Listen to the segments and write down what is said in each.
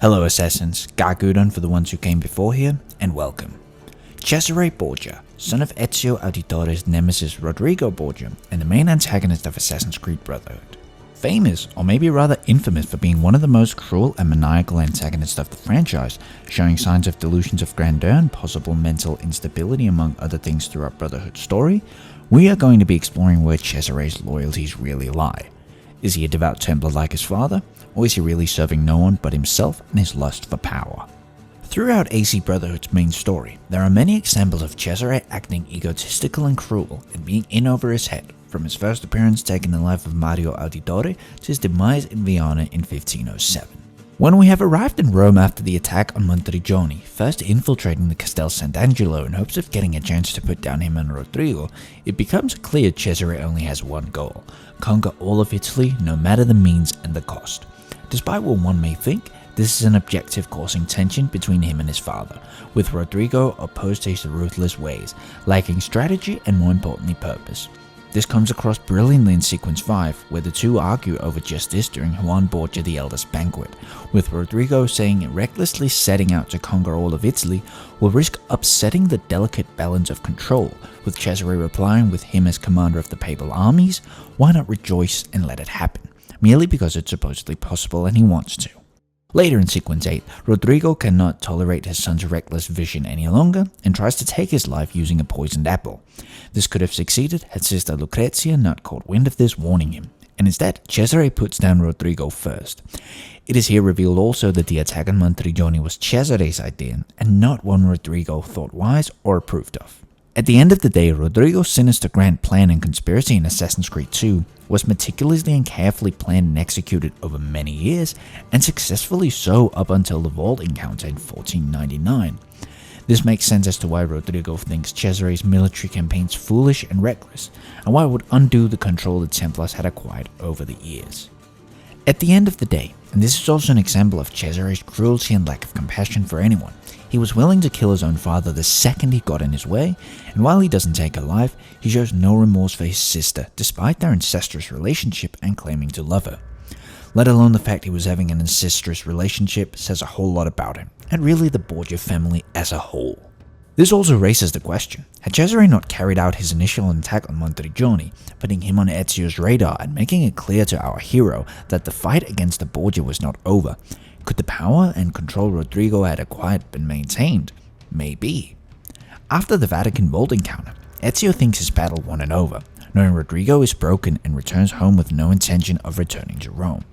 Hello assassins, Gargudon for the ones who came before here, and welcome. Cesare Borgia, son of Ezio Auditore's nemesis Rodrigo Borgia, and the main antagonist of Assassin's Creed Brotherhood. Famous, or maybe rather infamous for being one of the most cruel and maniacal antagonists of the franchise, showing signs of delusions of grandeur and possible mental instability among other things throughout Brotherhood's story, we are going to be exploring where Cesare's loyalties really lie. Is he a devout Templar like his father, or is he really serving no one but himself and his lust for power? Throughout AC Brotherhood's main story, there are many examples of Cesare acting egotistical and cruel and being in over his head, from his first appearance taking the life of Mario Auditore to his demise in Vienna in 1507. When we have arrived in Rome after the attack on Monteriggioni, first infiltrating the Castel Sant'Angelo in hopes of getting a chance to put down him and Rodrigo, it becomes clear Cesare only has one goal: conquer all of Italy no matter the means and the cost. Despite what one may think, this is an objective causing tension between him and his father, with Rodrigo opposed to his ruthless ways, lacking strategy and more importantly purpose. This comes across brilliantly in Sequence 5, where the two argue over just this during Juan Borgia the Elder's banquet, with Rodrigo saying recklessly setting out to conquer all of Italy will risk upsetting the delicate balance of control, with Cesare replying with him as commander of the papal armies, why not rejoice and let it happen, merely because it's supposedly possible and he wants to. Later in Sequence 8, Rodrigo cannot tolerate his son's reckless vision any longer and tries to take his life using a poisoned apple. This could have succeeded had Sister Lucrezia not caught wind of this, warning him, and instead Cesare puts down Rodrigo first. It is here revealed also that the attack on Monteriggioni was Cesare's idea and not one Rodrigo thought wise or approved of. At the end of the day, Rodrigo's sinister grand plan and conspiracy in Assassin's Creed 2 was meticulously and carefully planned and executed over many years, and successfully so up until the vault encounter in 1499. This makes sense as to why Rodrigo thinks Cesare's military campaigns foolish and reckless, and why it would undo the control the Templars had acquired over the years. At the end of the day, and this is also an example of Cesare's cruelty and lack of compassion for anyone, he was willing to kill his own father the second he got in his way, and while he doesn't take her life, he shows no remorse for his sister despite their incestuous relationship and claiming to love her. Let alone the fact he was having an incestuous relationship says a whole lot about him, and really the Borgia family as a whole. This also raises the question, had Cesare not carried out his initial attack on Monteriggioni, putting him on Ezio's radar and making it clear to our hero that the fight against the Borgia was not over, could the power and control Rodrigo had acquired been maintained? Maybe. After the Vatican Vault encounter, Ezio thinks his battle won and over, knowing Rodrigo is broken and returns home with no intention of returning to Rome,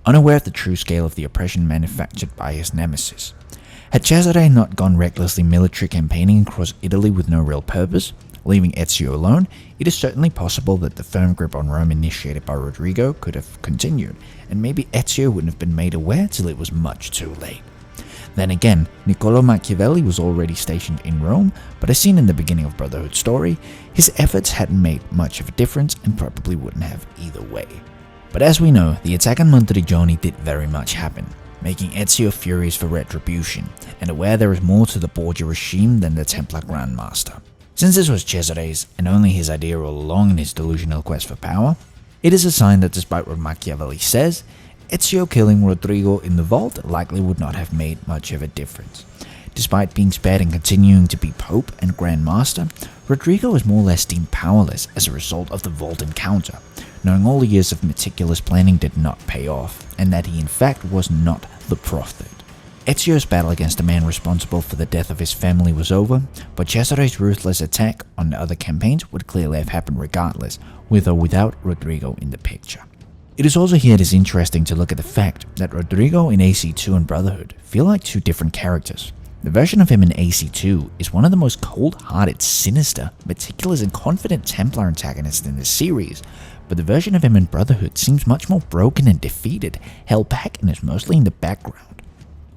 unaware of the true scale of the oppression manufactured by his nemesis. Had Cesare not gone recklessly military campaigning across Italy with no real purpose, leaving Ezio alone, it is certainly possible that the firm grip on Rome initiated by Rodrigo could have continued, and maybe Ezio wouldn't have been made aware till it was much too late. Then again, Niccolo Machiavelli was already stationed in Rome, but as seen in the beginning of Brotherhood's story, his efforts hadn't made much of a difference and probably wouldn't have either way. But as we know, the attack on Monteriggioni did very much happen, making Ezio furious for retribution, and aware there is more to the Borgia regime than the Templar Grandmaster. Since this was Cesare's, and only his idea all along in his delusional quest for power, it is a sign that despite what Machiavelli says, Ezio killing Rodrigo in the vault likely would not have made much of a difference. Despite being spared and continuing to be Pope and Grand Master, Rodrigo is more or less deemed powerless as a result of the vault encounter, knowing all the years of meticulous planning did not pay off, and that he in fact was not the prophet. Ezio's battle against the man responsible for the death of his family was over, but Cesare's ruthless attack on the other campaigns would clearly have happened regardless, with or without Rodrigo in the picture. It is also here it is interesting to look at the fact that Rodrigo in AC2 and Brotherhood feel like two different characters. The version of him in AC2 is one of the most cold-hearted, sinister, meticulous and confident Templar antagonists in the series, but the version of him in Brotherhood seems much more broken and defeated, held back and is mostly in the background.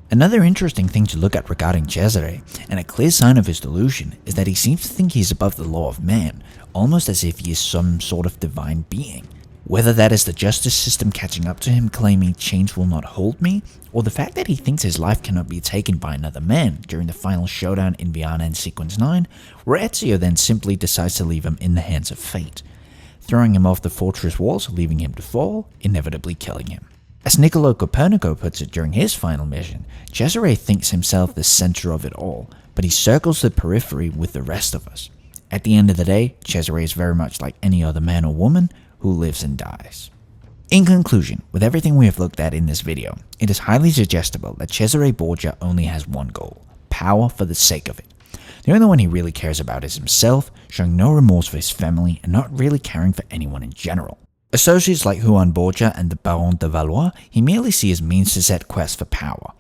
Another interesting thing to look at regarding Cesare, and a clear sign of his delusion, is that he seems to think he is above the law of man, almost as if he is some sort of divine being. Whether that is the justice system catching up to him claiming change will not hold me, or the fact that he thinks his life cannot be taken by another man during the final showdown in Vienna in Sequence 9, where Ezio then simply decides to leave him in the hands of fate, throwing him off the fortress walls, leaving him to fall, inevitably killing him. As Niccolo Copernico puts it during his final mission, Cesare thinks himself the center of it all, but he circles the periphery with the rest of us. At the end of the day, Cesare is very much like any other man or woman who lives and dies. In conclusion, with everything we have looked at in this video, it is highly suggestible that Cesare Borgia only has one goal: power for the sake of it. The only one he really cares about is himself, showing no remorse for his family and not really caring for anyone in general. Associates like Juan Borgia and the Baron de Valois he merely see as means to set quests for power.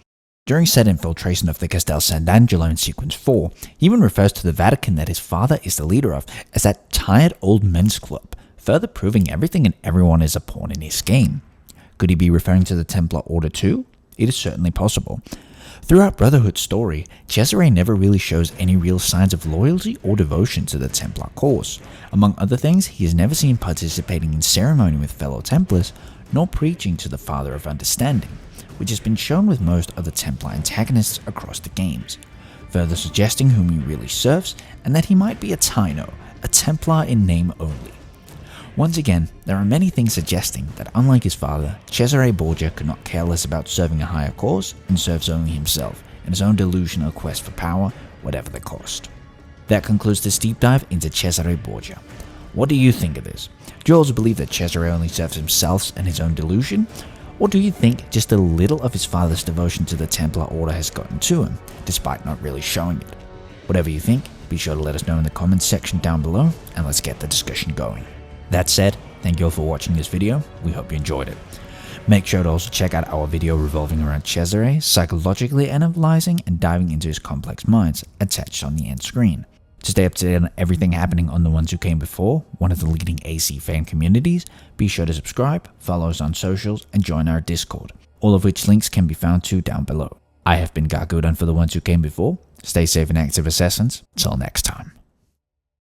During said infiltration of the Castel Sant'Angelo in Sequence 4, he even refers to the Vatican that his father is the leader of as that tired old men's club, further proving everything and everyone is a pawn in his game. Could he be referring to the Templar Order too? It is certainly possible. Throughout Brotherhood's story, Cesare never really shows any real signs of loyalty or devotion to the Templar cause. Among other things, he is never seen participating in ceremony with fellow Templars, nor preaching to the Father of Understanding, which has been shown with most other Templar antagonists across the games, further suggesting whom he really serves and that he might be a Taino, a Templar in name only. Once again, there are many things suggesting that unlike his father, Cesare Borgia could not care less about serving a higher cause and serves only himself in his own delusional quest for power, whatever the cost. That concludes this deep dive into Cesare Borgia. What do you think of this? Do you also believe that Cesare only serves himself and his own delusion? Or do you think just a little of his father's devotion to the Templar Order has gotten to him, despite not really showing it? Whatever you think, be sure to let us know in the comments section down below, and let's get the discussion going. That said, thank you all for watching this video, we hope you enjoyed it. Make sure to also check out our video revolving around Cesare, psychologically analyzing and diving into his complex minds, attached on the end screen. To stay up to date on everything happening on The Ones Who Came Before, one of the leading AC fan communities, be sure to subscribe, follow us on socials, and join our Discord, all of which links can be found too down below. I have been Gargudon for The Ones Who Came Before. Stay safe and active, assassins. Till next time.